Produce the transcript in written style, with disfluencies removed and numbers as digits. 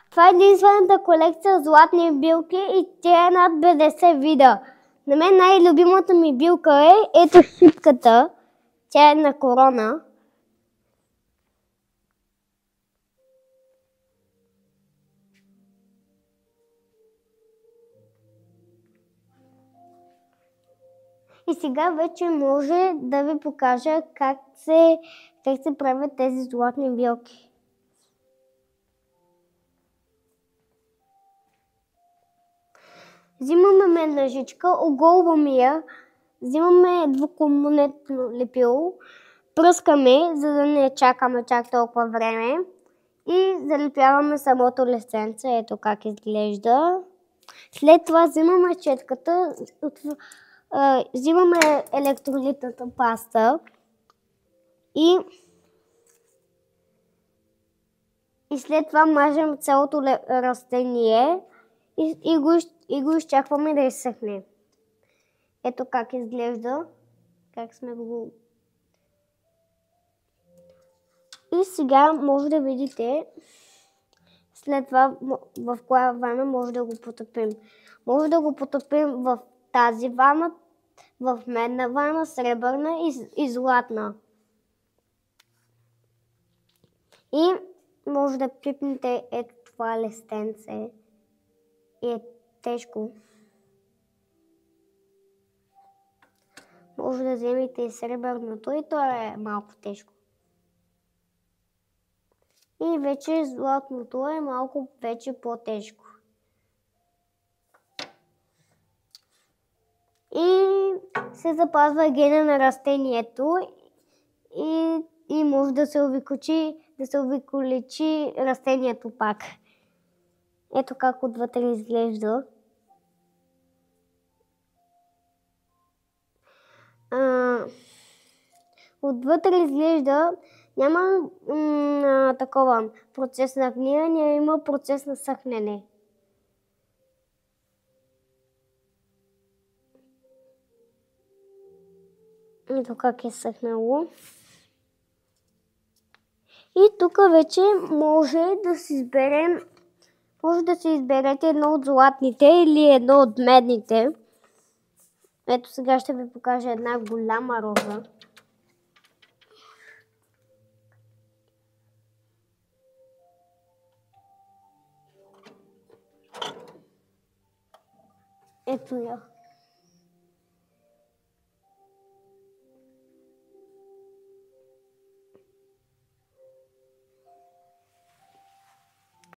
Това е единствената колекция златни билки и тя е над 50 вида. На мен най-любимата ми билка е ето шипката. Тя е на корона. И сега вече може да ви покажа как се правят тези златни билки. Взимаме меднажичка, оголваме я, взимаме двукомпонентно лепило, пръскаме, за да не чакаме чак толкова време и залепяваме самото листенце. Ето как изглежда. След това взимаме четката, взимаме електролитната паста и след това мажем цялото растение и го изчакваме да изсъхне. Ето как изглежда, как сме го... И сега може да видите след това в коя вана може да го потопим. Може да го потопим в тази вана, в медна вана, сребърна и златна. И може да пипнете ето това листенце. И е тежко. Може да вземете и сребърното и то е малко тежко. И вече златното е малко вече по-тежко. И се запазва гена на растението и може да се увековечи растението пак. Ето как отвътре изглежда. Отвътре изглежда, няма такова процес на гниене, има процес на съхнене. Ето как е съхнало. И тук вече може да си изберете едно от златните или едно от медните. Ето сега ще ви покажа една голяма роза. Ето я.